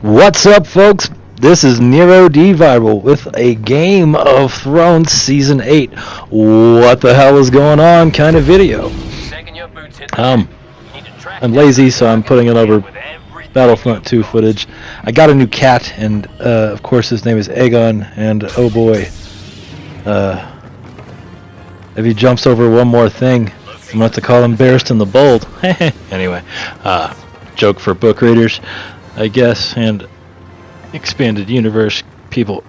What's up, folks? This is Nero D Viral with a Game of Thrones Season 8. What the hell is going on kind of video. I'm lazy, so I'm putting it over Battlefront 2 footage. I got a new cat, and of course his name is Aegon, and oh boy, if he jumps over one more thing, I'm going to have to call him Barristan the Bold. Anyway, joke for book readers, I guess, and expanded universe people.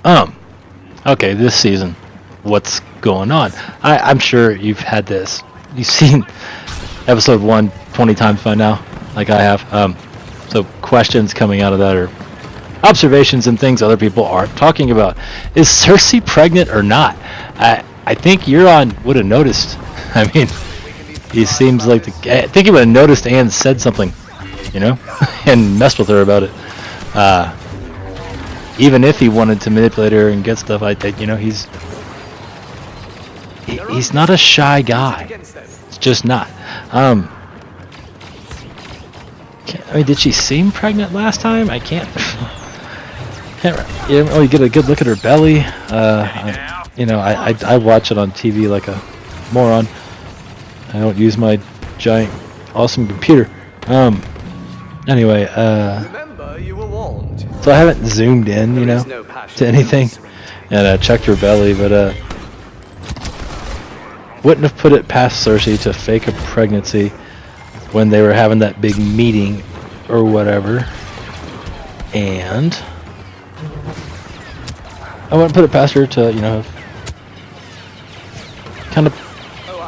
Okay, this season, what's going on? I'm sure you've had this. You've seen episode 1 20 times by now, like I have. So questions coming out of that are observations and things other people aren't talking about. Is Cersei pregnant or not? I think Euron would have noticed. I mean, he seems like I think he would have noticed and said something, you know, and messed with her about it. Even if he wanted to manipulate her and get stuff, I think, you know, he's not a shy guy. It's just not. I mean, did she seem pregnant last time? I can't. You don't really get a good look at her belly. You know, I watch it on TV like a moron. I don't use my giant, awesome computer. Anyway, so I haven't zoomed in, you know, to anything, and checked her belly, but wouldn't have put it past Cersei to fake a pregnancy when they were having that big meeting or whatever, and I wouldn't put it past her to, you know, kind of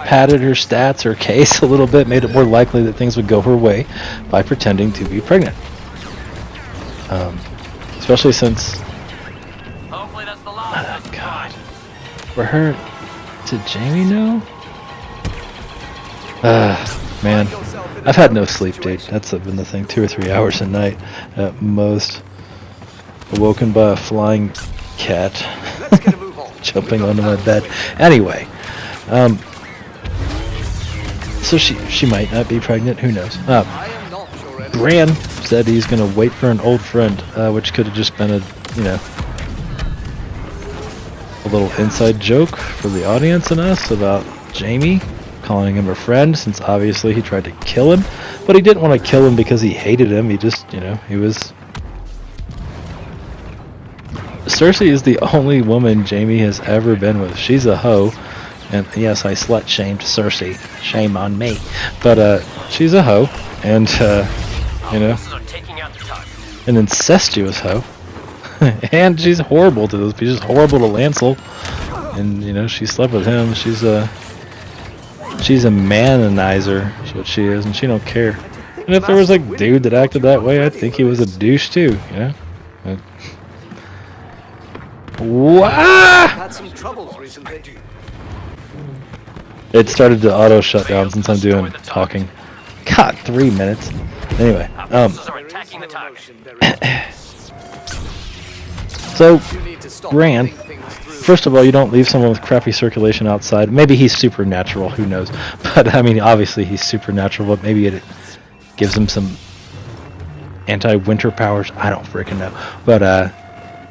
padded her stats or case a little bit, made it more likely that things would go her way by pretending to be pregnant. Especially since, God, for her, did Jaime know? Man, I've had no sleep, dude. That's been the thing. 2 or 3 hours a night at most. Awoken by a flying cat jumping onto my bed. Anyway, so she might not be pregnant. Who knows? Bran said he's gonna wait for an old friend, which could have just been a, you know, a little inside joke for the audience and us about Jaime calling him a friend, since obviously he tried to kill him, but he didn't want to kill him because he hated him. He just, you know, he was. Cersei is the only woman Jaime has ever been with. She's a hoe, and yes, I slut shamed Cersei. Shame on me, but she's a hoe, and you know, an incestuous hoe, and she's horrible to those people. She's horrible to Lancel, and you know, she slept with him. She's a manonizer, is what she is, and she don't care. And if there was a dude that acted that way, I'd think he was a douche too, you know. Had some troubles recently. It started to auto shut down since I'm doing talking. God, 3 minutes. Anyway, so Bran, first of all, you don't leave someone with crappy circulation outside. Maybe he's supernatural, who knows? But I mean, obviously he's supernatural, but maybe it gives him some anti-winter powers. I don't freaking know. But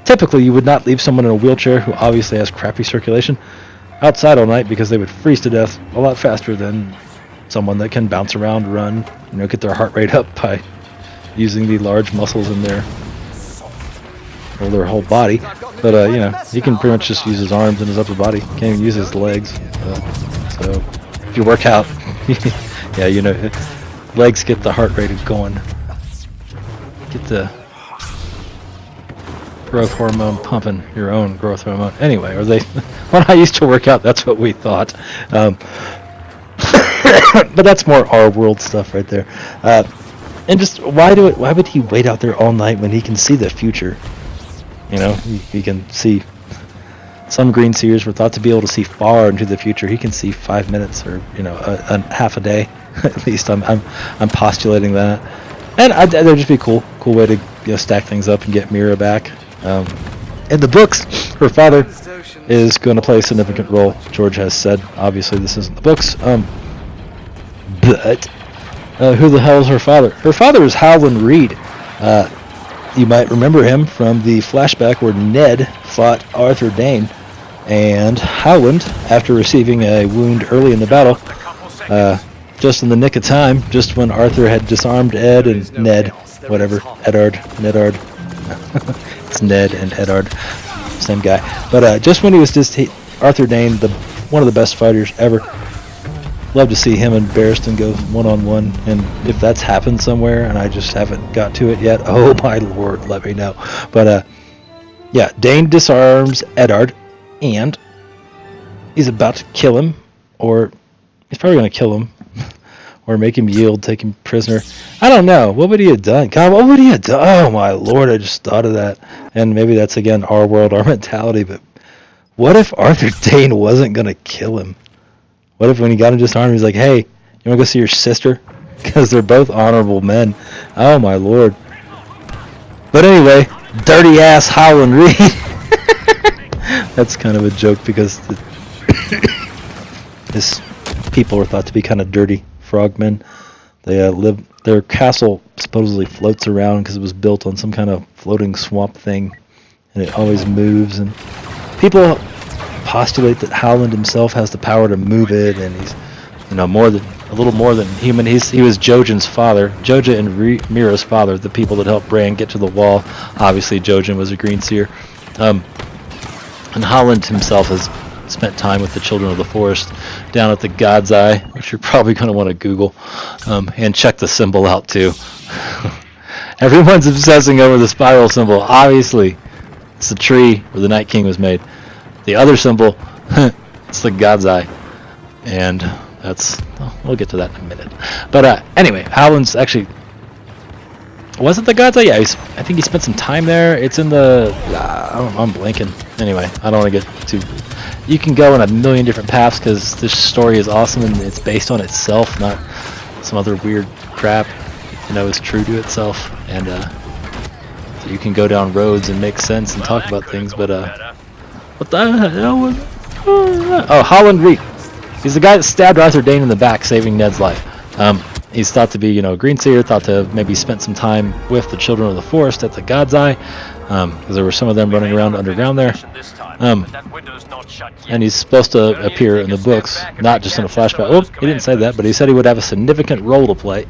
typically you would not leave someone in a wheelchair who obviously has crappy circulation outside all night, because they would freeze to death a lot faster than someone that can bounce around, run, you know, get their heart rate up by using the large muscles in their whole body. But you know, he can pretty much just use his arms and his upper body. Can't even use his legs. So if you work out, yeah, you know, legs get the heart rate going, get the growth hormone pumping, your own growth hormone. Anyway, or they, when I used to work out, that's what we thought. But that's more our world stuff right there. And just why would he wait out there all night when he can see the future? You know, he can see. Some green seers were thought to be able to see far into the future. He can see 5 minutes, or you know, a half a day. At least I'm postulating that. And that'd just be cool way to, you know, stack things up and get Mira back. In the books, her father is going to play a significant role. George has said. Obviously, this isn't the books. But who the hell is her father? Her father is Howland Reed. You might remember him from the flashback where Ned fought Arthur Dayne, and Howland, after receiving a wound early in the battle, just in the nick of time, just when Arthur had disarmed Ed and Ned, whatever, Eddard, it's Ned and Eddard, same guy. But just when he was Arthur Dayne, one of the best fighters ever. Love to see him and Barristan go one-on-one, and if that's happened somewhere and I just haven't got to it yet, oh my lord, let me know. But yeah, Dayne disarms Eddard, and he's about to kill him, or he's probably going to kill him, or make him yield, take him prisoner. I don't know. What would he have done? God, what would he have done? Oh my lord, I just thought of that. And maybe that's, again, our world, our mentality, but what if Arthur Dayne wasn't going to kill him? What if when he got him disarmed, he's like, hey, you want to go see your sister? Because they're both honorable men. Oh my lord. But anyway, dirty ass Howland Reed. That's kind of a joke because his people are thought to be kind of dirty frogmen. They their castle supposedly floats around because it was built on some kind of floating swamp thing, and it always moves, and people postulate that Howland himself has the power to move it, and he's, a little more than human. He was Jojen's father, Jojen and Mira's father, the people that helped Bran get to the wall. Obviously, Jojen was a green seer, and Howland himself has spent time with the Children of the Forest down at the God's Eye, which you're probably going to want to Google, and check the symbol out too. Everyone's obsessing over the spiral symbol. Obviously, it's the tree where the Night King was made. The other symbol, it's the God's Eye, and we'll get to that in a minute. But anyway, Howland's actually, was it the God's Eye? Yeah, I think he spent some time there. It's in the, I'm blanking. Anyway, I don't want to get too, you can go in a million different paths because this story is awesome and it's based on itself, not some other weird crap. It's true to itself, and so you can go down roads and make sense and talk about things, but what the hell was it? Oh, Howland Reed. He's the guy that stabbed Arthur Dayne in the back, saving Ned's life. He's thought to be, green seer, thought to have maybe spent some time with the Children of the Forest at the God's Eye, because there were some of them running around underground there. And he's supposed to appear in the books, not just in a flashback. Oh, he didn't say that, but he said he would have a significant role to play.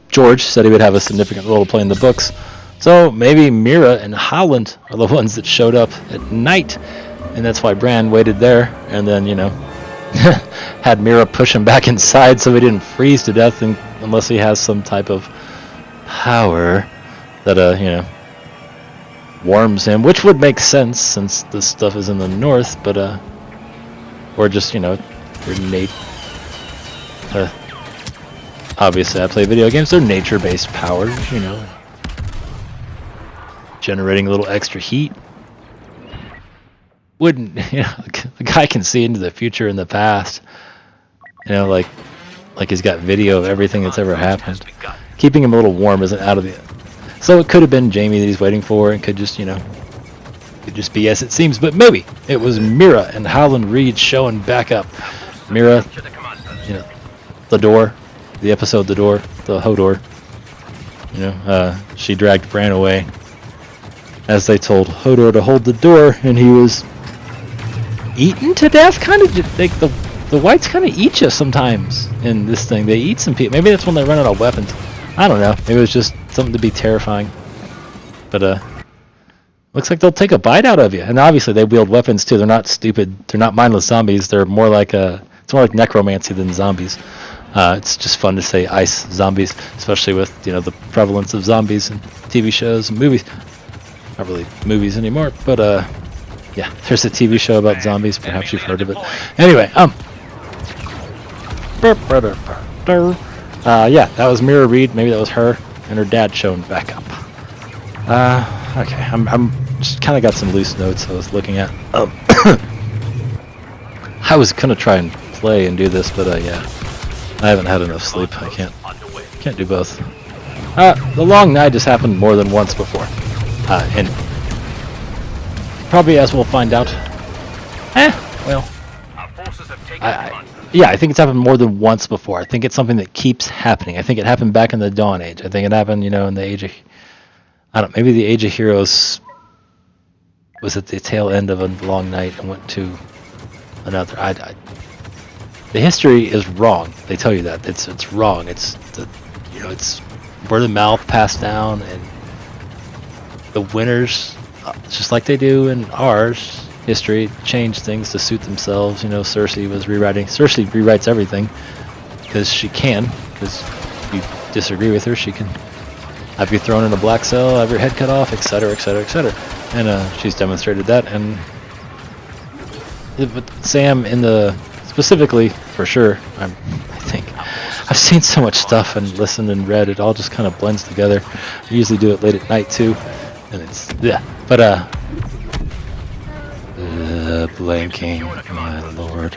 George said he would have a significant role to play in the books. So maybe Mira and Howland are the ones that showed up at night, and that's why Bran waited there, and then, had Mira push him back inside so he didn't freeze to death unless he has some type of power that, warms him, which would make sense since this stuff is in the north, but, or just, your innate, obviously I play video games, they're nature-based powers, generating a little extra heat. Wouldn't, the guy can see into the future and the past, like he's got video of everything that's ever happened. Keeping him a little warm isn't out of the, so it could have been Jaime that he's waiting for, and could just, could just be as it seems, but maybe it was Mira and Howland Reed showing back up. Mira, the door, the episode The Door, the Hodor, she dragged Bran away as they told Hodor to hold the door, and he was eaten to death, kind of. The whites kind of eat you sometimes in this thing. They eat some people. Maybe that's when they run out of weapons. I don't know. Maybe it was just something to be terrifying. But looks like they'll take a bite out of you. And obviously they wield weapons too. They're not stupid. They're not mindless zombies. They're more like it's more like necromancy than zombies. It's just fun to say ice zombies, especially with the prevalence of zombies in TV shows and movies. Not really movies anymore, but yeah, there's a TV show about zombies. Perhaps you've heard of it. Anyway, yeah, that was Mira Reed. Maybe that was her and her dad showing back up. Okay, I'm just kind of got some loose notes I was looking at. I was gonna try and play and do this, but yeah, I haven't had enough sleep. I can't do both. The long night has happened more than once before, and probably as we'll find out. Well, Yeah, I think it's happened more than once before. I think it's something that keeps happening. I think it happened back in the Dawn Age. I think it happened, in the Age of, I don't know, maybe the Age of Heroes was at the tail end of a long night and went to another. The history is wrong. They tell you that it's wrong. It's it's word of mouth passed down, and the winners, just like they do in ours history, change things to suit themselves. Cersei rewrites everything because she can. Because if you disagree with her, she can have you thrown in a black cell, have your head cut off, etc., etc., etc. And she's demonstrated that. And but Sam specifically for sure, I think I've seen so much stuff and listened and read, it all just kind of blends together. I usually do it late at night too, and it's but blanking, my lord.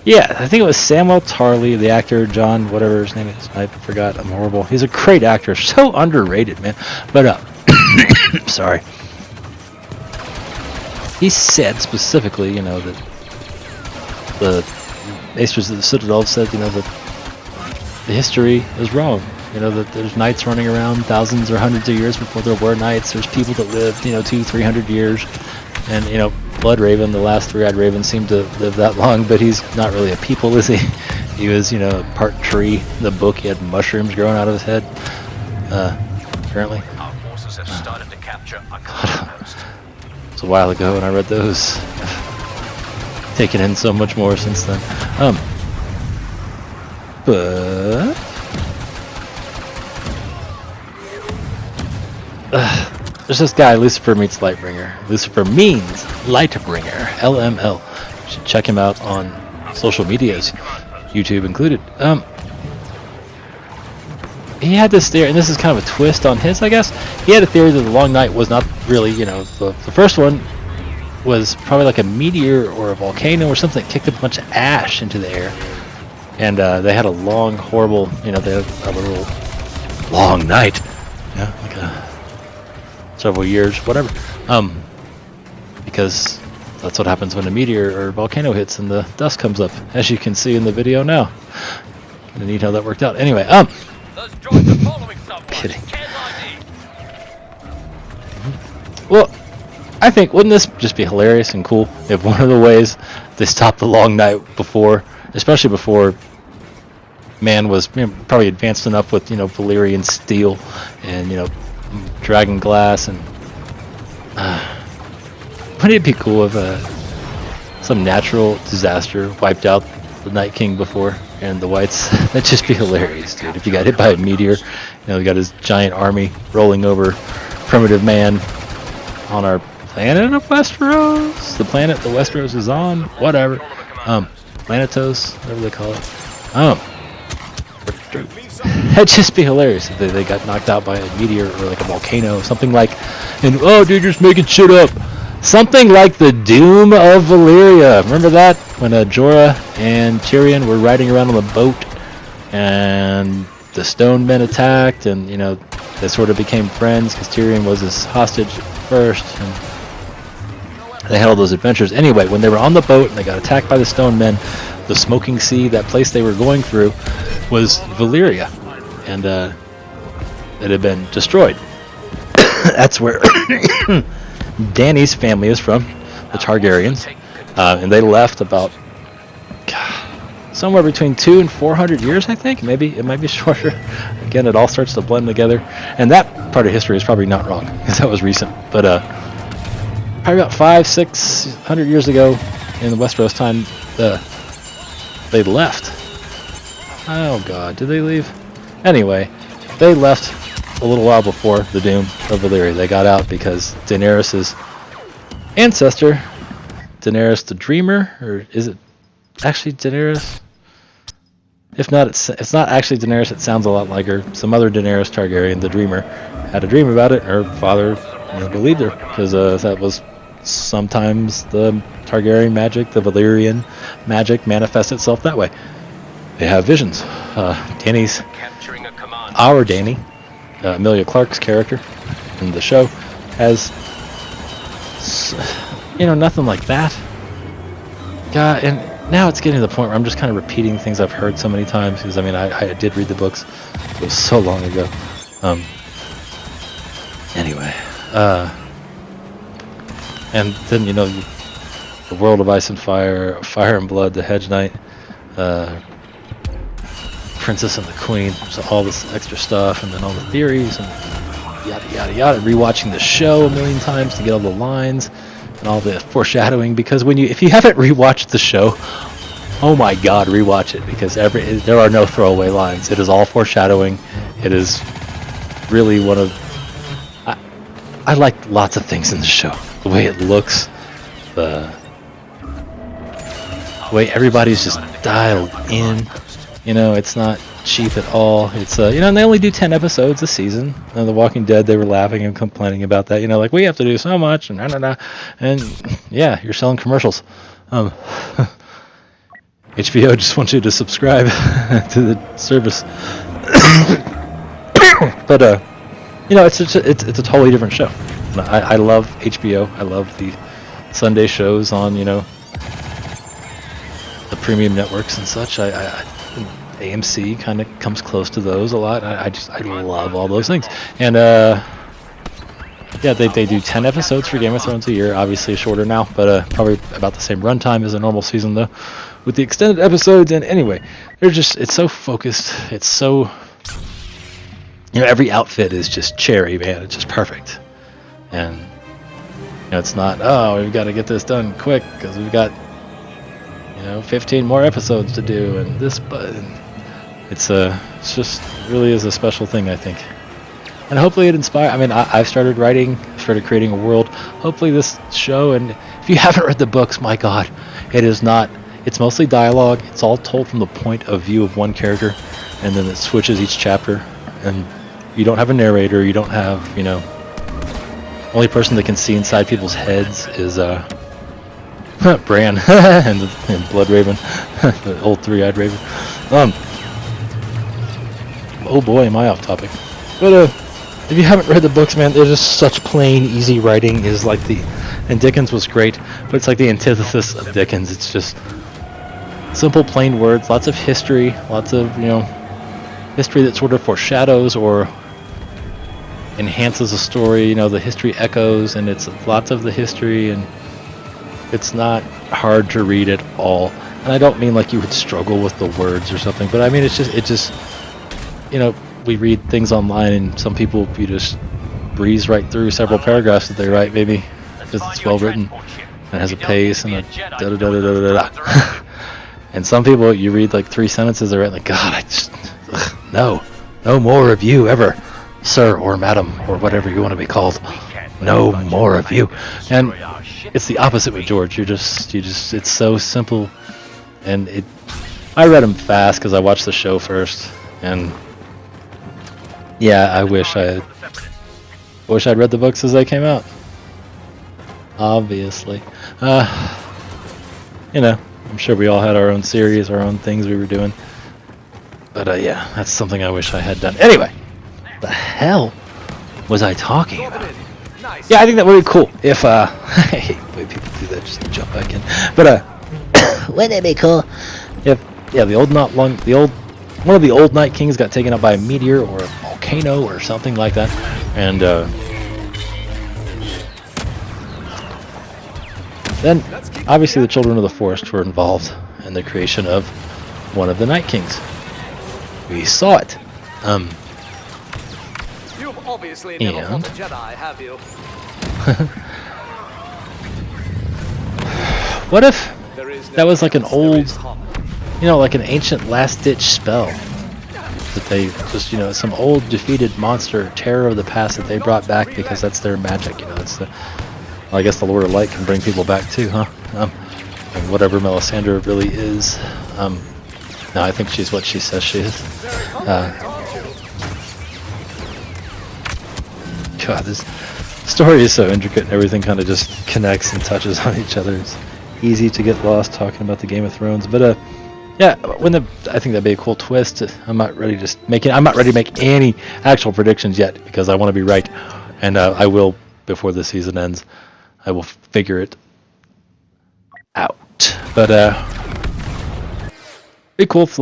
Yeah, I think it was Samuel Tarly, the actor, John, whatever his name is. I forgot. I'm horrible. He's a great actor, so underrated, man. But sorry. He said specifically, that the Maesters of the Citadel said, that the history is wrong. That there's knights running around thousands or hundreds of years before there were knights. There's people that lived, 200-300 years. And, Bloodraven, the last three-eyed raven, seemed to live that long, but he's not really a people, is he? He was, part tree. In the book, he had mushrooms growing out of his head, apparently. Our forces have started to capture a coast. It was a while ago when I read those. I've taken in so much more since then. But there's this guy, Lucifer Meets Lightbringer. Lucifer means Lightbringer, LML. You should check him out on social medias, YouTube included. He had this theory, and this is kind of a twist on his, I guess. He had a theory that the Long Night was not really, the first one was probably like a meteor or a volcano or something that kicked a bunch of ash into the air. And they had a long, horrible, they had a little long night. Like several years, whatever. Because that's what happens when a meteor or volcano hits and the dust comes up, as you can see in the video now. Kind of neat how that worked out. Anyway, kidding. Well, I think, wouldn't this just be hilarious and cool if one of the ways they stopped the Long Night before, especially before man was probably advanced enough with Valyrian steel and dragon glass, and wouldn't it be cool if some natural disaster wiped out the Night King before and the Whites? That'd just be hilarious, dude. If you got hit by a meteor, he got his giant army rolling over primitive man on our planet of Westeros, the planet the Westeros is on, whatever, Planetos, whatever they call it. That'd just be hilarious if they got knocked out by a meteor or like a volcano, something like, and dude, you're just making shit up. Something like the Doom of Valyria. Remember that? When Jorah and Tyrion were riding around on the boat and the Stone Men attacked, and they sort of became friends because Tyrion was his hostage first, and they had all those adventures. Anyway, when they were on the boat and they got attacked by the Stone Men, the Smoking Sea, that place they were going through, was Valyria, and it had been destroyed. That's where Dany's family is from, the Targaryens, and they left about somewhere between 200 and 400 years, I think. Maybe it might be shorter. Again, it all starts to blend together, and that part of history is probably not wrong because that was recent, but probably about 500-600 years ago in the Westeros time, they left. Oh god, did they leave? Anyway, they left a little while before the Doom of Valyria. They got out because Daenerys' ancestor, Daenerys the Dreamer, or is it actually Daenerys? If not, it's not actually Daenerys. It sounds a lot like her. Some other Daenerys Targaryen, the Dreamer, had a dream about it. Her father believed her because that was sometimes the Targaryen magic, the Valyrian magic manifests itself that way. They have visions. Dany's, our Dany, Emilia Clarke's character in the show, has nothing like that. God, and now it's getting to the point where I'm just kind of repeating things I've heard so many times, because I mean I did read the books. It was so long ago. Anyway, and then, you know, the World of Ice and Fire, Fire and Blood, the Hedge Knight, Princess and the Queen, so all this extra stuff, and then all the theories and yada yada yada. Rewatching the show a million times to get all the lines and all the foreshadowing, because if you haven't rewatched the show, oh my God, rewatch it, because there are no throwaway lines. It is all foreshadowing. It is really one of I like lots of things in the show. The way it looks, the way everybody's just dialed in. You know, it's not cheap at all. It's you know, and they only do 10 episodes a season. The Walking Dead, they were laughing and complaining about that. You know, like, we have to do so much and and yeah, you're selling commercials. HBO just wants you to subscribe to the service. But you know, it's a totally different show. I love HBO. I love the Sunday shows on, you know, the premium networks and such. AMC kind of comes close to those a lot. I love all those things. And yeah, they do 10 episodes for Game of Thrones a year. Obviously shorter now, but probably about the same runtime as a normal season though, with the extended episodes. And anyway, it's so focused. It's so, you know, every outfit is just cherry, man. It's just perfect. And you know, it's not, oh, we've got to get this done quick because we've got, you know, 15 more episodes to do, and this, but it's just really is a special thing, I think. And hopefully it inspires. I mean, I've started writing, started creating a world. Hopefully this show, and if you haven't read the books, my God, it's mostly dialogue. It's all told from the point of view of one character, and then it switches each chapter, and you don't have a narrator, you don't have, you know, only person that can see inside people's heads is Bran and Blood Raven, the old three-eyed raven. Oh boy, am I off topic. But if you haven't read the books, man, they're just such plain, easy writing. And Dickens was great, but it's like the antithesis of Dickens. It's just simple, plain words, lots of history, lots of, you know, history that sort of foreshadows or enhances a story. You know, the history echoes, and it's lots of the history, and it's not hard to read at all. And I don't mean like you would struggle with the words or something, but I mean it just, you know, we read things online, and some people, you just breeze right through several paragraphs that they write, maybe because it's well written and has a pace and a da da da da da da da. And some people, you read like 3 sentences, they're like, God, no more of you ever, sir or madam or whatever you want to be called. No more of you. And it's the opposite with George. You just it's so simple. And I read them fast because I watched the show first, and yeah, I wish I'd read the books as they came out. Obviously. You know, I'm sure we all had our own series, our own things we were doing. But yeah, that's something I wish I had done. Anyway, the hell was I talking about? Yeah, I think that would be cool if I hate the way people do that, just to jump back in. But wouldn't it be cool if one of the old Night Kings got taken out by a meteor or a volcano or something like that, and then obviously the Children of the Forest were involved in the creation of one of the Night Kings. We saw it. You've obviously never fought a Jedi, have you? What if that was like an old, you know, like an ancient last-ditch spell that they just, you know, some old defeated monster, terror of the past that they brought back because that's their magic, you know. It's well, I guess the Lord of Light can bring people back too, huh? And whatever Melisandre really is. No, I think she's what she says she is. God, this story is so intricate, and everything kind of just connects and touches on each other. It's easy to get lost talking about the Game of Thrones, but yeah, I think that'd be a cool twist. I'm not ready to make any actual predictions yet because I want to be right, and I will before the season ends. I will figure it out. But Pretty cool. If,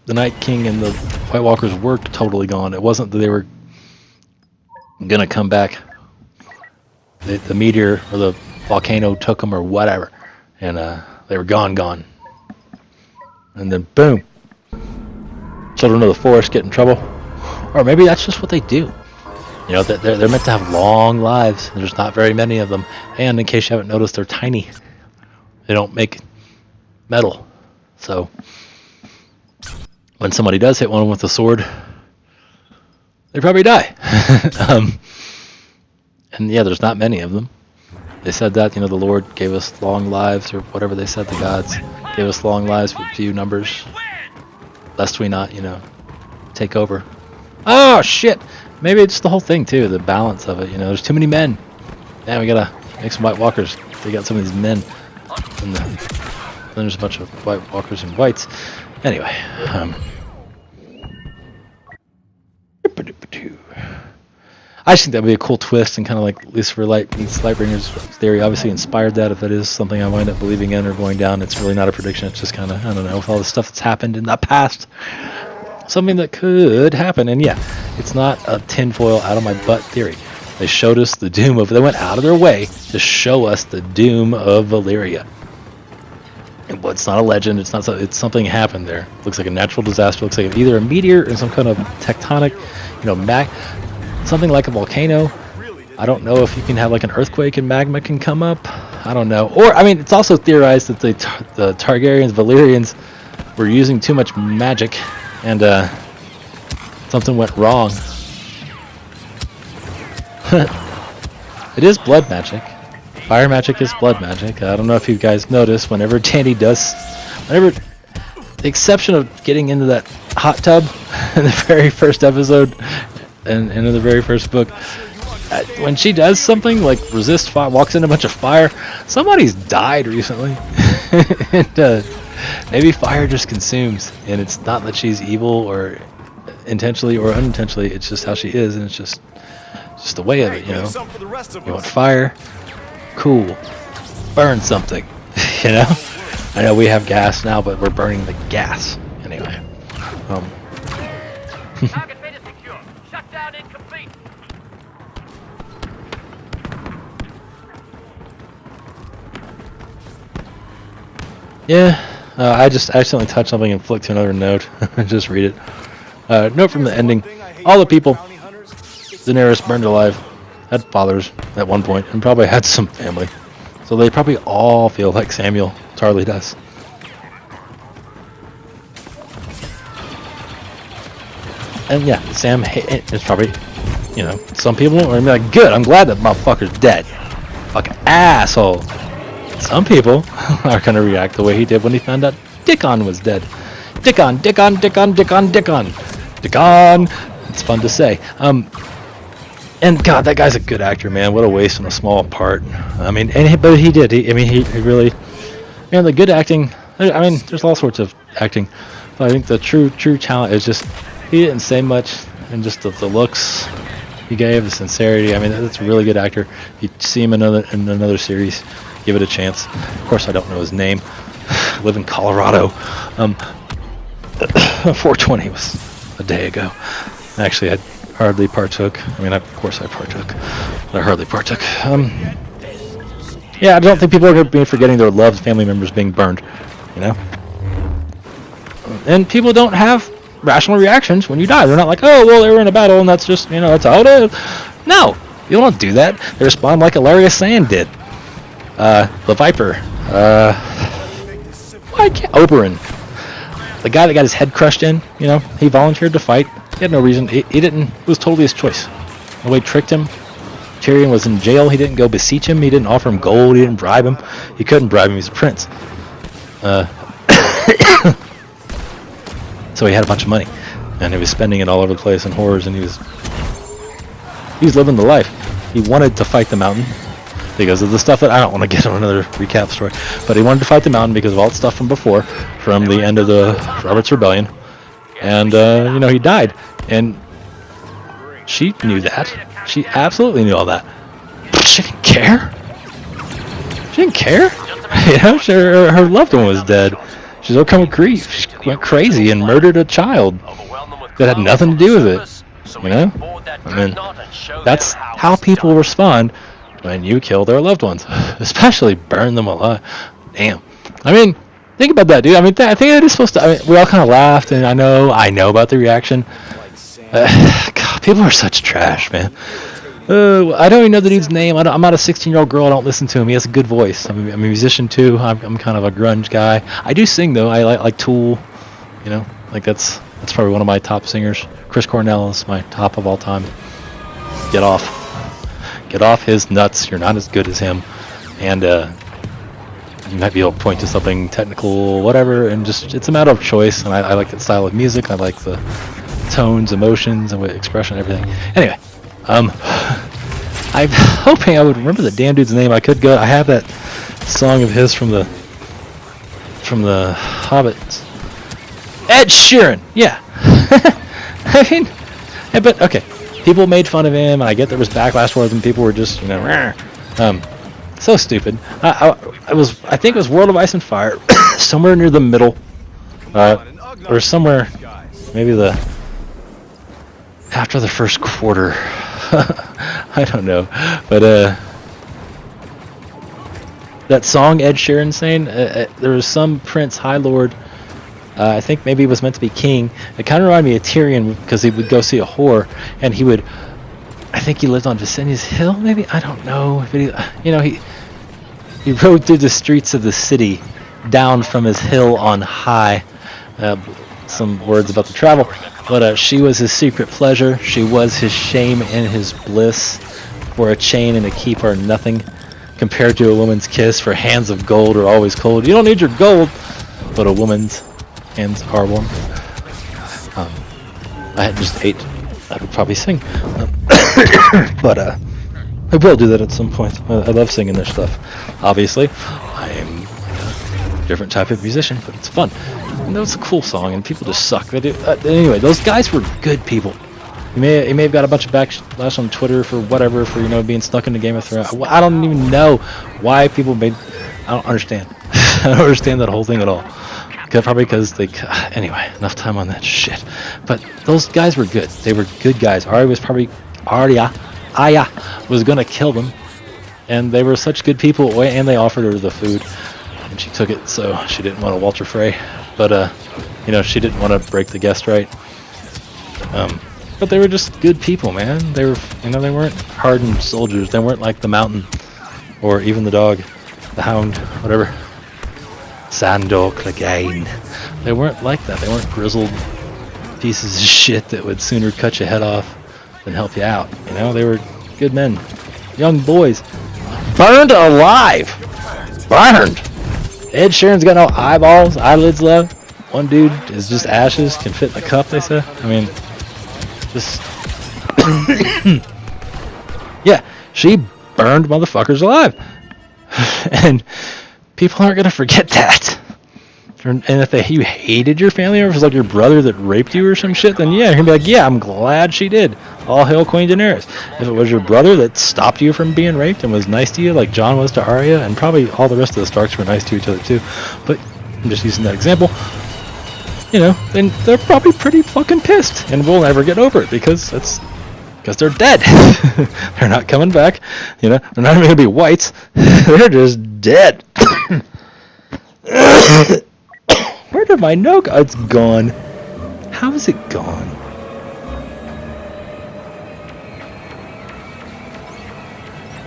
the Night King and the White Walkers were totally gone. It wasn't that they were gonna come back. The meteor or the volcano took them or whatever, and they were gone. And then boom, children of the forest get in trouble, or maybe that's just what they do. They're meant to have long lives. There's not very many of them, and in case you haven't noticed, they're tiny. They don't make metal, so when somebody does hit one with a sword, they probably die. And yeah, there's not many of them. They said that, the Lord gave us long lives, or whatever they said, the gods gave us long lives with few numbers, lest we not, take over. Oh, shit! Maybe it's the whole thing, too, the balance of it, there's too many men. Man, we gotta make some White Walkers. They got some of these men. And then there's a bunch of White Walkers and whites. Anyway, I just think that would be a cool twist, and kind of like Lucifer Light meets Lightbringer's theory obviously inspired that. If it is something I wind up believing in or going down, it's really not a prediction. It's just kind of, I don't know, with all the stuff that's happened in the past, something that could happen. And yeah, it's not a tinfoil out of my butt theory. They showed us the doom of, they went out of their way to show us the doom of Valyria. And it's not a legend, it's something happened there. It looks like a natural disaster. It looks like either a meteor or some kind of tectonic, something like a volcano. I don't know if you can have like an earthquake and magma can come up. I don't know. Or, it's also theorized that the Targaryens, Valyrians, were using too much magic, and something went wrong. It is blood magic. Fire magic is blood magic. I don't know if you guys notice, whenever the exception of getting into that hot tub in the very first episode and in the very first book, when she does something like resist fire, walks in a bunch of fire, somebody's died recently. And maybe fire just consumes, and it's not that she's evil or intentionally or unintentionally, it's just how she is, and it's just the way of it, You want fire? Cool. Burn something. I know we have gas now, but we're burning the gas. Anyway. Target beta secure. Shutdown incomplete. Yeah. I just accidentally touched something and flicked to another note. Just read it. Note from the ending. All the people Daenerys burned alive had fathers at one point, and probably had some family. So they probably all feel like Samuel Tarly does. And yeah, Sam is probably, some people are gonna be like, good, I'm glad that motherfucker's dead. Fucking asshole. Some people are gonna react the way he did when he found out Dickon was dead. Dickon. It's fun to say. And God, that guy's a good actor, man. What a waste on a small part. But he did. He really, the good acting. There's all sorts of acting, but I think the true talent is just he didn't say much, and just the looks he gave, the sincerity. That's a really good actor. You see him in another series, give it a chance. Of course, I don't know his name. I live in Colorado. 420 was a day ago. Actually, I hardly partook. Of course I partook, but I hardly partook. Yeah, I don't think people are going to be forgetting their loved family members being burned, And people don't have rational reactions when you die. They're not like, oh, well, they were in a battle, and that's just, that's how it is. No, you don't do that. They respond like Ilaria Sand did. The Viper. Why can't Oberyn? The guy that got his head crushed in, he volunteered to fight. He had no reason. He didn't. It was totally his choice. Nobody tricked him. Tyrion was in jail. He didn't go beseech him. He didn't offer him gold. He didn't bribe him. He couldn't bribe him. He's a prince. So he had a bunch of money, and he was spending it all over the place in whores, and he was living the life. He wanted to fight the Mountain because of the stuff that I don't want to get on another recap story, but he wanted to fight the Mountain because of all the stuff from before, from the end of the Robert's Rebellion. And, he died. And she knew that. She absolutely knew all that. But she didn't care. She didn't care. Her loved one was dead. She's overcome with grief. She went crazy and murdered a child that had nothing to do with it. You know? I mean, that's how people respond when you kill their loved ones. Especially burn them alive. Damn. I mean, think about that, dude. I mean, I think that is supposed to... I mean, we all kind of laughed, and I know about the reaction. God, people are such trash, man. I don't even know the dude's name. I'm not a 16-year-old girl. I don't listen to him. He has a good voice. I'm a musician, too. I'm kind of a grunge guy. I do sing, though. I like Tool. You know? Like, that's probably one of my top singers. Chris Cornell is my top of all time. Get off. Get off his nuts. You're not as good as him. And, you might be able to point to something technical, whatever, and just, it's a matter of choice. And I like that style of music. I like the tones, emotions, and expression, everything. Anyway, I'm hoping I would remember the damn dude's name. I have that song of his from the Hobbit. Ed Sheeran, yeah. I mean, but okay, people made fun of him, and I get there was backlash towards him. People were just, you know, so stupid. I think it was World of Ice and Fire, somewhere near the middle, or somewhere, maybe after the first quarter. I don't know, but that song Ed Sheeran sang, there was some Prince High Lord. I think maybe he was meant to be king. It kind of reminded me of Tyrion because he would go see a whore, and he would. I think he lived on Visenius Hill, maybe? I don't know. But he rode through the streets of the city, down from his hill on high. Some words about the travel. But she was his secret pleasure. She was his shame and his bliss. For a chain and a keep are nothing compared to a woman's kiss. For hands of gold are always cold. You don't need your gold, but a woman's hands are warm. I had just ate. I would probably sing. But I will do that at some point. I love singing their stuff. Obviously, I am a different type of musician, but it's fun. And that was a cool song, and people just suck. They do. Anyway, those guys were good people. He may have got a bunch of backlash on Twitter for whatever, for being stuck into Game of Thrones. I don't even know why people made. I don't understand. I don't understand that whole thing at all. Probably because they. Anyway, enough time on that shit. But those guys were good. They were good guys. Arya was gonna kill them, and they were such good people. And they offered her the food, and she took it. So she didn't want to Walter Frey, but she didn't want to break the guest right. But they were just good people, man. They were, they weren't hardened soldiers. They weren't like the Mountain, or even the dog, the Hound, whatever. Sandor Clegane. They weren't like that. They weren't grizzled pieces of shit that would sooner cut your head off than help you out. They were good men, young boys, burned alive. Burned. Ed Sheeran's got no eyeballs, eyelids left. One dude is just ashes, can fit in a cup. They said. I mean, just yeah, she burned motherfuckers alive, and people aren't gonna forget that. And if you hated your family, or if it was like your brother that raped you or some shit, then yeah, you're gonna be like, yeah, I'm glad she did. All hail Queen Daenerys. If it was your brother that stopped you from being raped and was nice to you, like Jon was to Arya, and probably all the rest of the Starks were nice to each other too, but I'm just using that example, then they're probably pretty fucking pissed, and we'll never get over it because they're dead. They're not coming back. They're not even gonna be whites. They're just dead. Where did my note go? It's gone. How is it gone?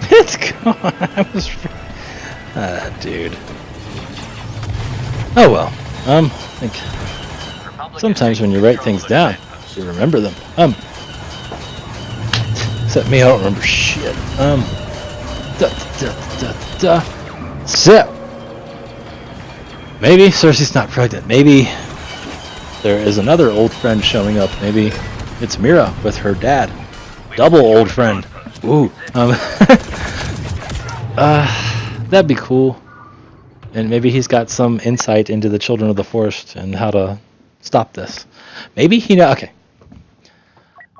It's gone. I was... dude. Oh well. I think sometimes when you write things down, you remember them. Except me, I don't remember shit. So, maybe Cersei's not pregnant. Maybe there is another old friend showing up. Maybe it's Mira with her dad. Double old friend. Ooh. That'd be cool. And maybe he's got some insight into the Children of the Forest and how to stop this. Maybe he know. Okay.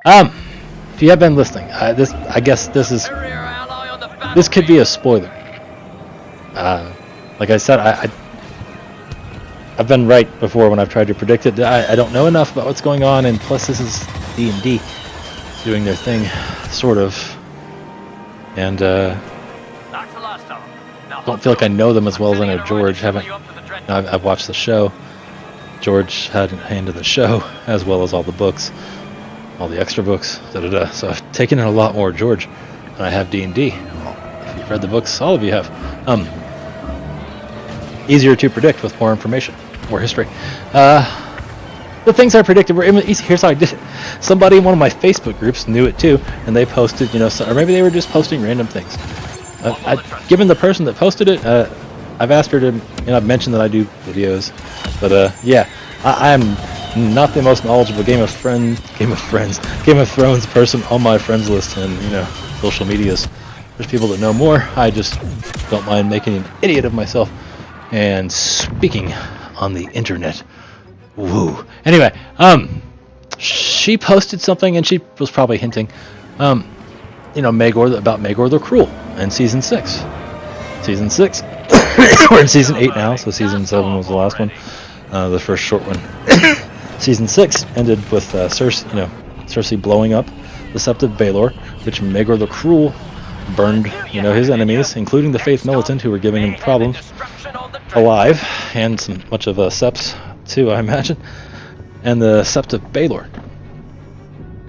If you have been listening, I guess this could be a spoiler. Like I said, I I've been right before when I've tried to predict it. I don't know enough about what's going on, and plus this is D&D doing their thing, sort of. And That's the last of them. Now, don't feel like I know them as well as I know George. I've watched the show. George had a hand in the show, as well as all the books, all the extra books, So I've taken in a lot more George than I have D&D. Well, if you've read the books, all of you have. Easier to predict with more information, more history. The things I predicted were easy. Here's how I did it. Somebody in one of my Facebook groups knew it too, and they posted, or maybe they were just posting random things. Given the person that posted it, I've asked her to, I've mentioned that I do videos, but I am not the most knowledgeable Game of Thrones person on my friends list and social medias. There's people that know more. I just don't mind making an idiot of myself and speaking on the internet. Woo. Anyway, she posted something and she was probably hinting, Maegor, about Maegor the Cruel in season 6. Season 6. We're in season 8 now, so season 7 was the last one, the first short one. Season 6 ended with Cersei blowing up the Sept of Baelor, which Maegor the Cruel burned, his enemies, including the Faith Militant, who were giving him problems, alive, and some much of Septs too, I imagine, and the Sept of Baelor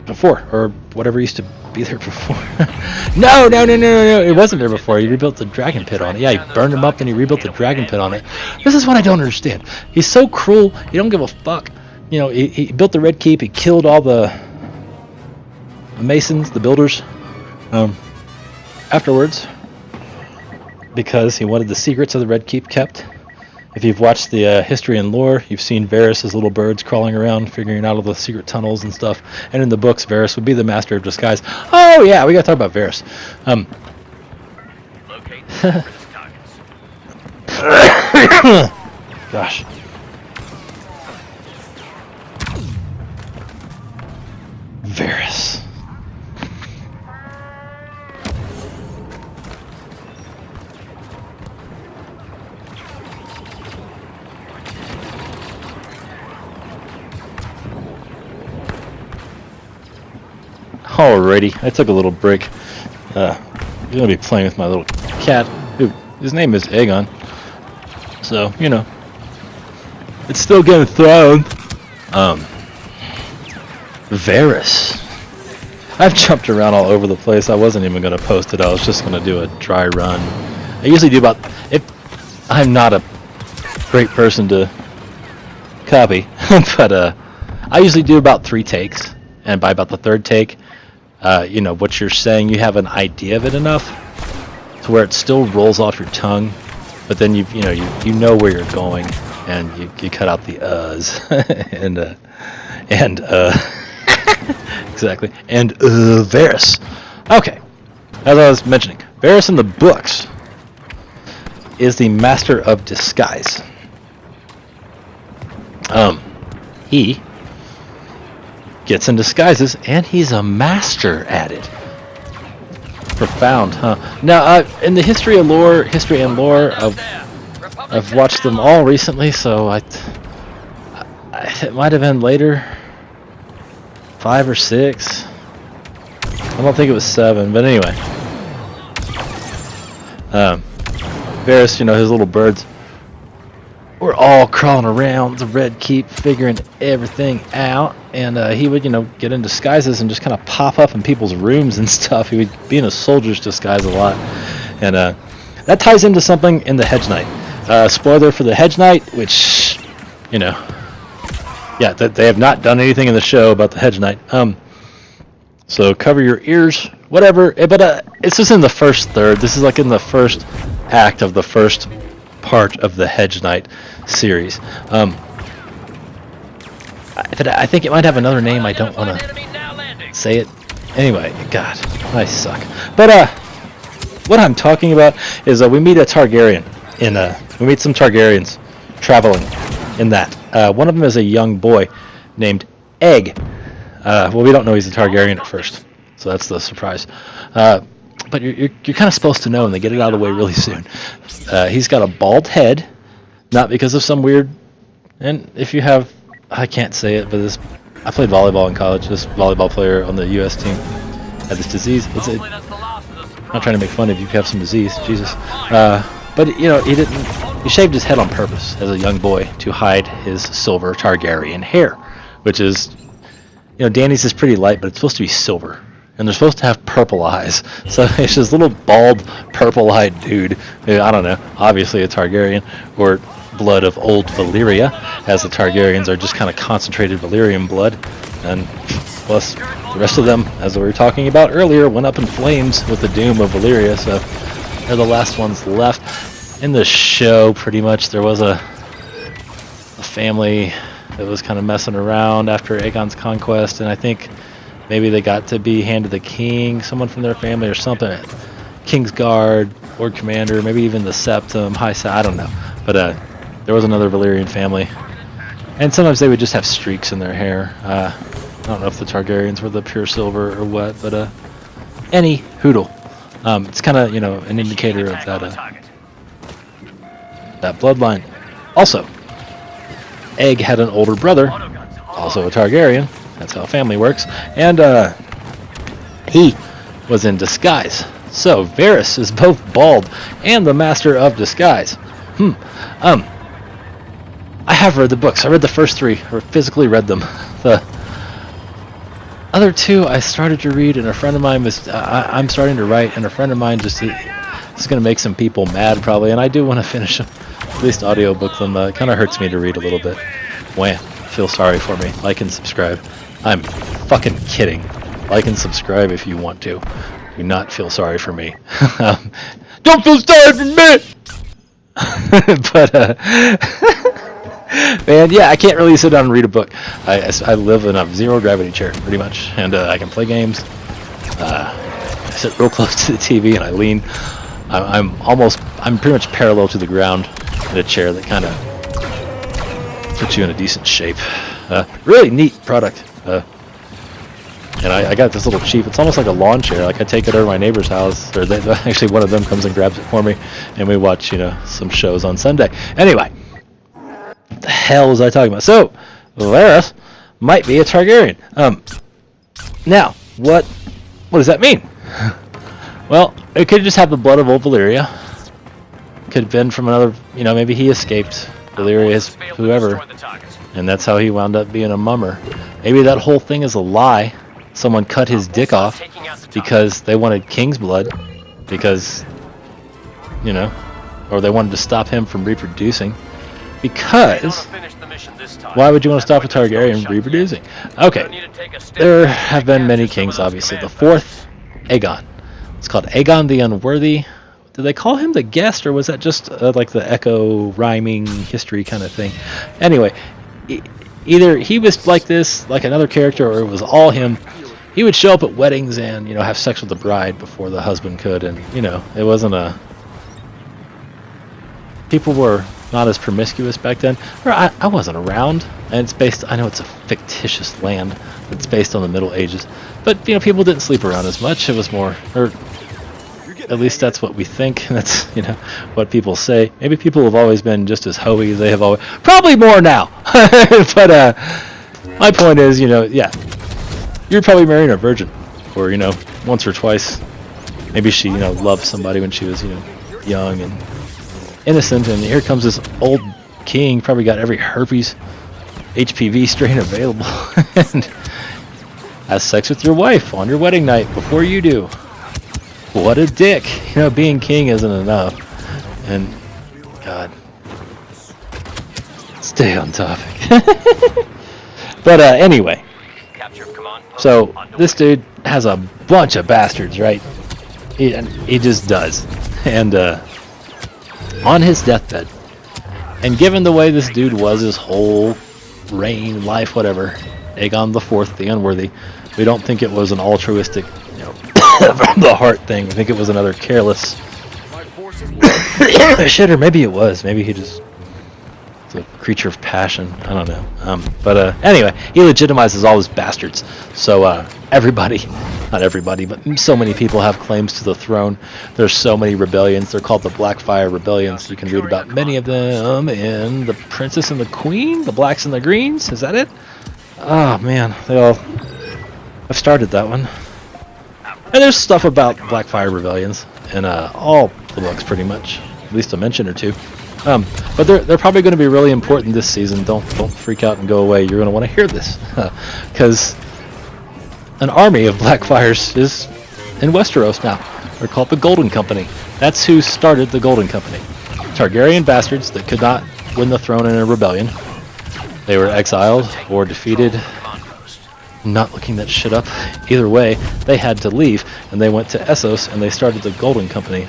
before, or whatever used to be there before. No, it wasn't there before. He rebuilt the dragon pit on it. Yeah, he burned him up, then he rebuilt the dragon pit on it. This is what I don't understand. He's so cruel, he don't give a fuck. He built the Red Keep, he killed all the masons, the builders, afterwards, because he wanted the secrets of the Red Keep kept. If you've watched the history and lore, you've seen Varys as little birds crawling around, figuring out all the secret tunnels and stuff. And in the books, Varys would be the master of disguise. Oh yeah, we gotta talk about Varys. locate the targets. Gosh. Varys. Alrighty, I took a little break. I'm gonna be playing with my little cat, who his name is Aegon. So, it's still Game of Thrones. Varys. I've jumped around all over the place. I wasn't even gonna post it. I was just gonna do a dry run. I usually do about. I'm not a great person to copy, but I usually do about 3 takes, and by about the 3rd take, what you're saying, you have an idea of it enough to where it still rolls off your tongue, but then you know where you're going, and you cut out the and exactly, and Varys. Okay, as I was mentioning, Varys in the books is the master of disguise. He gets in disguises, and he's a master at it. Profound, huh? Now, in the history and lore, I've watched them all recently, so it might have been later, 5 or 6. I don't think it was 7, but anyway. Varys, his little birds were all crawling around the Red Keep, figuring everything out, and he would, get in disguises and just kind of pop up in people's rooms and stuff. He would be in a soldier's disguise a lot, and that ties into something in the Hedge Knight. Spoiler for the Hedge Knight, which, they have not done anything in the show about the Hedge Knight. So cover your ears, whatever. But it's just in the first third. This is like in the first act of the first part of the Hedge Knight series. I think it might have another name. I don't want to say it. Anyway, God, I suck. But what I'm talking about is we meet a Targaryen we meet some Targaryens traveling in that. One of them is a young boy named Egg. Well, we don't know he's a Targaryen at first, so that's the surprise. But you're kind of supposed to know, and they get it out of the way really soon. He's got a bald head, not because of some weird And if you have, I can't say it, but I played volleyball in college. This volleyball player on the U.S. team had this disease. I'm not trying to make fun of you if you have some disease, Jesus. But he shaved his head on purpose as a young boy to hide his silver Targaryen hair, which is, Dany's is pretty light, but it's supposed to be silver. And they're supposed to have purple eyes. So it's this little bald, purple-eyed dude. I don't know, obviously a Targaryen, or blood of old Valyria, as the Targaryens are just kind of concentrated Valyrian blood. And plus, the rest of them, as we were talking about earlier, went up in flames with the doom of Valyria, so they're the last ones left. In the show, pretty much, there was a family that was kind of messing around after Aegon's conquest, and I think maybe they got to be hand of the king, someone from their family or something. Kingsguard, Lord Commander, maybe even the Septum, I don't know. But there was another Valyrian family. And sometimes they would just have streaks in their hair. I don't know if the Targaryens were the pure silver or what, but any hoodle. It's kind of, an indicator of that bloodline. Also, Egg had an older brother, also a Targaryen. That's how family works. And he was in disguise. So Varys is both bald and the master of disguise. I have read the books. I read the first 3, or physically read them. The other 2 I started to read, and a friend of mine was... I'm starting to write, and a friend of mine just... It's going to make some people mad, probably, and I do want to finish them. At least audiobook them. It kind of hurts me to read a little bit. Wham. Feel sorry for me. Like and subscribe. I'm fucking kidding. Like and subscribe if you want to. Do not feel sorry for me. Don't feel sorry for me! But, man, yeah, I can't really sit down and read a book. I live in a zero gravity chair, pretty much, and I can play games. I sit real close to the TV and I lean. I'm pretty much parallel to the ground in a chair that kind of puts you in a decent shape. Really neat product. And I got this little cheap, it's almost like a lawn chair. Like I take it over to my neighbor's house, or actually one of them comes and grabs it for me, and we watch, some shows on Sunday. Anyway, what the hell was I talking about? So, Varys might be a Targaryen. Now, what does that mean? Well, it could just have the blood of old Valyria. Could have been from another, maybe he escaped Valyria's whoever, and that's how he wound up being a mummer. Maybe that whole thing is a lie. Someone cut his dick off because they wanted king's blood, because, or they wanted to stop him from reproducing. Because, why would you want to stop a Targaryen from reproducing? Okay, there have been many kings, obviously. The 4th, Aegon. It's called Aegon the Unworthy. Did they call him the guest, or was that just like the echo rhyming history kind of thing? Anyway, either he was like this, like another character, or it was all him. He would show up at weddings and, have sex with the bride before the husband could, and, it wasn't a... People were not as promiscuous back then. Or I wasn't around, and it's based... I know it's a fictitious land, but it's based on the Middle Ages. But, people didn't sleep around as much. It was more... Or at least that's what we think. That's, what people say. Maybe people have always been just as hoey as they have always... Probably more now! But, my point is, yeah. You're probably marrying a virgin, or, once or twice. Maybe she, loved somebody when she was, young and innocent, and here comes this old king, probably got every herpes, HPV strain available, and has sex with your wife on your wedding night before you do. What a dick. Being king isn't enough. And, God. Stay on topic. But, anyway. So, this dude has a bunch of bastards, right? He just does. And, on his deathbed, and given the way this dude was his whole reign, life, whatever, Aegon the 4th, the Unworthy, we don't think it was an altruistic, from the heart thing. We think it was another careless shit, or maybe it was. Maybe he just... a creature of passion. I don't know. But anyway, he legitimizes all his bastards. So everybody not everybody, but so many people have claims to the throne. There's so many rebellions. They're called the Blackfire Rebellions. You can read about many of them in The Princess and the Queen, The Blacks and the Greens. Is that it? Oh man, they all. I've started that one. And there's stuff about Blackfire Rebellions in all the books, pretty much. At least a mention or two. But they're probably going to be really important this season. Don't freak out and go away. You're going to want to hear this, because an army of Blackfires is in Westeros now. They're called the Golden Company. That's who started the Golden Company. Targaryen bastards that could not win the throne in a rebellion. They were exiled or defeated. Not looking that shit up. Either way, they had to leave, and they went to Essos, and they started the Golden Company.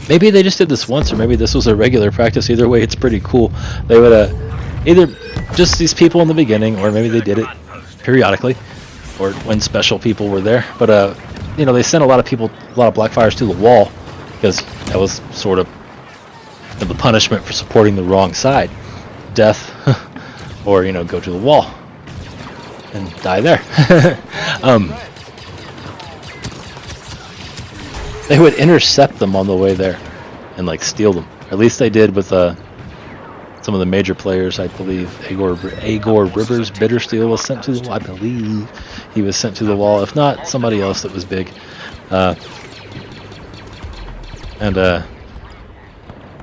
Maybe they just did this once, or maybe this was a regular practice. Either way, it's pretty cool. They would either just these people in the beginning, or maybe they did it periodically, or when special people were there. But you know, they sent a lot of people, a lot of Blackfires to the wall, because that was sort of the punishment for supporting the wrong side, death, or you know, go to the wall and die there. They would intercept them on the way there and like steal them. At least they did with some of the major players, I believe. Aegor Rivers Bittersteel was sent to the wall. I believe he was sent to the wall. If not, somebody else that was big. They're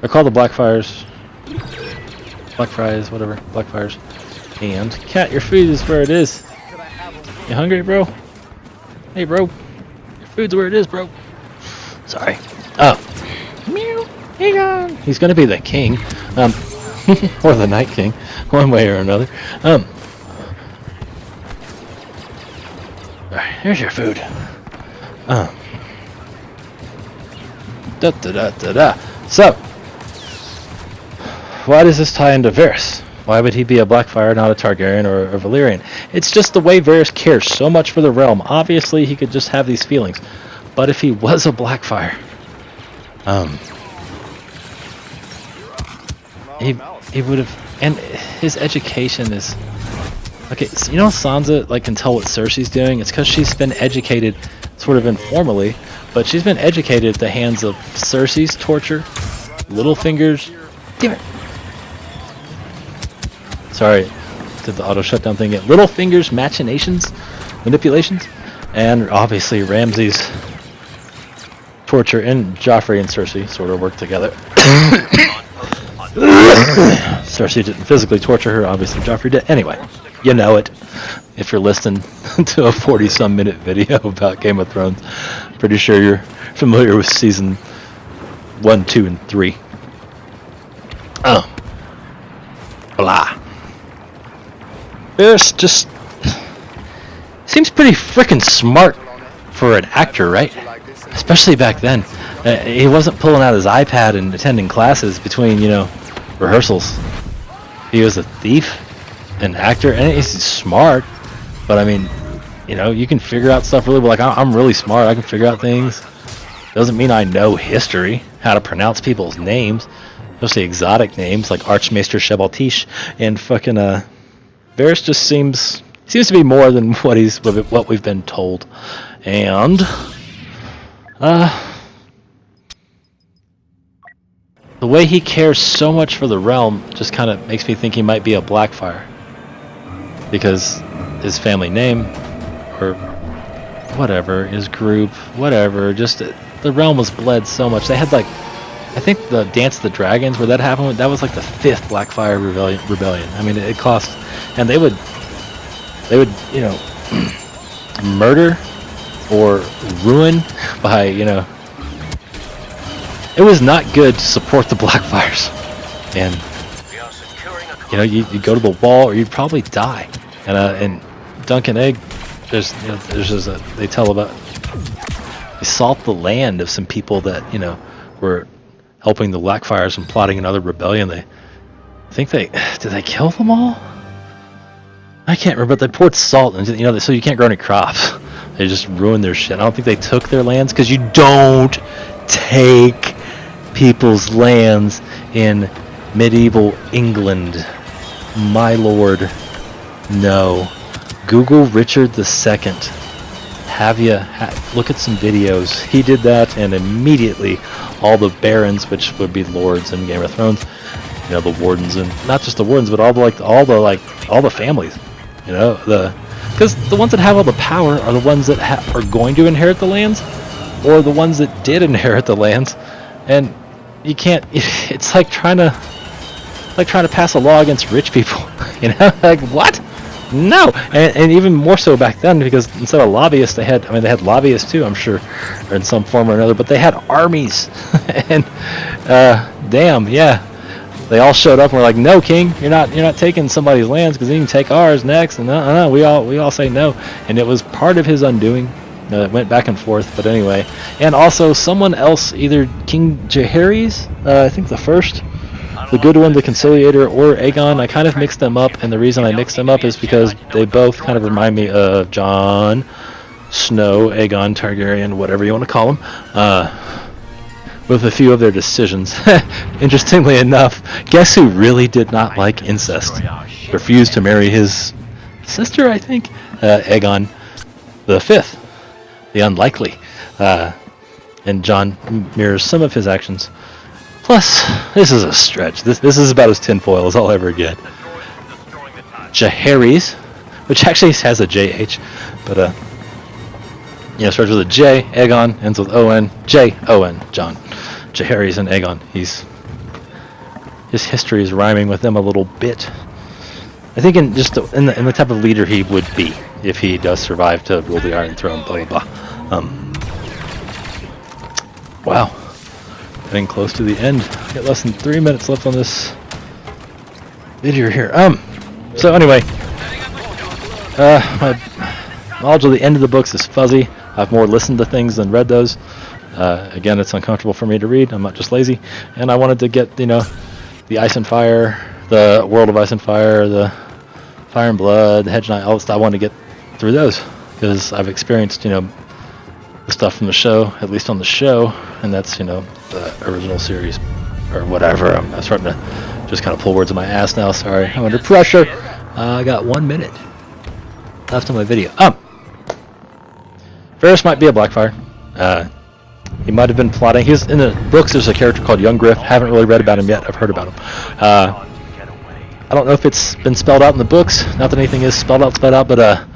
called the Blackfires. Blackfries, whatever. Blackfires. And cat, your food is where it is. You hungry, bro? Hey, bro. Your food's where it is, bro. Sorry. Oh. Meow. Hang on. He's gonna be the king. Or the Night King. One way or another. Alright, here's your food. Da da da da da. So, why does this tie into Varys? Why would he be a Blackfire, not a Targaryen or a Valyrian? It's just the way Varys cares so much for the realm. Obviously, he could just have these feelings. But if he was a Blackfire, he would have, and his education is okay. So, you know, Sansa like can tell what Cersei's doing. It's because she's been educated, sort of informally, but she's been educated at the hands of Cersei's torture, Littlefinger's. Damn it! Sorry, did the auto shutdown thing again. Littlefinger's machinations, manipulations, and obviously Ramsay's torture, and Joffrey and Cersei sort of work together. Cersei didn't physically torture her, obviously Joffrey did. Anyway, you know it. If you're listening to a 40-some minute video about Game of Thrones, pretty sure you're familiar with season 1, 2, and 3. Blah. Varys just seems pretty freaking smart for an actor, right? Especially back then. He wasn't pulling out his iPad and attending classes between, you know, rehearsals. He was a thief, an actor, and he's smart. But I mean, you know, you can figure out stuff really well. Like, I'm really smart. I can figure out things. Doesn't mean I know history, how to pronounce people's names, especially exotic names like Archmaester Shebaltish and fucking Varys just seems to be more than what we've been told. And the way he cares so much for the realm just kind of makes me think he might be a Blackfire, because his family name, or whatever, his group, whatever, just the realm was bled so much. They had like, I think the Dance of the Dragons, where that happened, that was like the 5th Blackfire rebellion. I mean, it cost, and they would, you know, murder or ruin by, you know, it was not good to support the Blackfires. And, you know, you go to the wall or you'd probably die. And Dunk and Egg, there's they tell about, they salt the land of some people that, you know, were helping the Blackfires and plotting another rebellion. Did they kill them all? I can't remember, but they poured salt, and you know, so you can't grow any crops. They just ruined their shit. I don't think they took their lands, because you don't take people's lands in medieval England. My lord, no. Google Richard II. have you look at some videos. He did that, and immediately all the barons, which would be lords in Game of Thrones, you know, the wardens, and not just the wardens, but all the families, you know, because the ones that have all the power are the ones that are going to inherit the lands, or the ones that did inherit the lands, and you can't. It's like trying to pass a law against rich people, you know, like what? No, and even more so back then, because instead of lobbyists, they had lobbyists too, I'm sure, or in some form or another, but they had armies, and damn, yeah, they all showed up and were like, no, king, you're not taking somebody's lands, because then you can take ours next, and we all say no, and it was part of his undoing. It went back and forth, but anyway, and also someone else, either King Jaehaerys, I think the first, the good one, the conciliator, or Aegon. I kind of mixed them up, and the reason I mixed them up is because they both kind of remind me of Jon Snow, Aegon Targaryen, whatever you want to call them, with a few of their decisions. Interestingly enough, guess who really did not like incest? Refused to marry his sister, I think? Aegon the Fifth, the unlikely. And Jon mirrors some of his actions. Plus, this is a stretch. This is about as tinfoil as I'll ever get. Jaehaerys, which actually has a JH, but starts with a J. Aegon ends with O-N. J-O-N. Jon. Jaehaerys and Aegon. His history is rhyming with them a little bit. I think in the type of leader he would be if he does survive to rule the Iron Throne. Blah blah blah. Wow. Getting close to the end. Got less than 3 minutes left on this video here. So anyway, my knowledge of the end of the books is fuzzy. I've more listened to things than read those. Again, it's uncomfortable for me to read. I'm not just lazy, and I wanted to get the Ice and Fire, the World of Ice and Fire, the Fire and Blood, the Hedge Knight, all the stuff. I wanted to get through those because I've experienced the stuff from the show, at least on the show, and that's the original series or whatever. I'm starting to just kind of pull words in my ass now. Sorry, I'm under pressure. I got 1 minute left on my video. Varys might be a Blackfire. He might have been plotting. He's in the books. There's a character called Young Griff. Haven't really read about him yet. I've heard about him. I don't know if it's been spelled out in the books. Not that anything is spelled out, but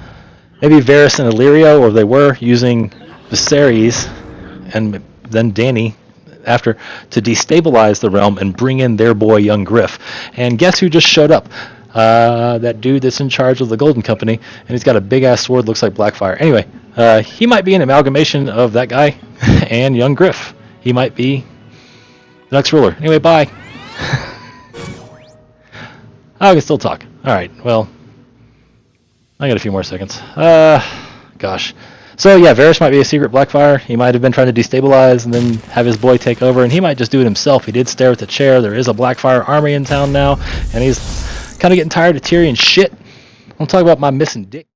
maybe Varys and Illyrio, or they were using Viserys and then Dany after to destabilize the realm and bring in their boy Young Griff. And guess who just showed up? That dude that's in charge of the Golden Company, and he's got a big ass sword, looks like Blackfire. Anyway, he might be an amalgamation of that guy and Young Griff. He might be the next ruler. Anyway, bye. I can still talk. Alright, well, I got a few more seconds. Gosh. So yeah, Varys might be a secret Blackfire. He might have been trying to destabilize and then have his boy take over, and he might just do it himself. He did stare at the chair. There is a Blackfire army in town now, and he's kind of getting tired of Tyrion's shit. I'm talking about my missing dick.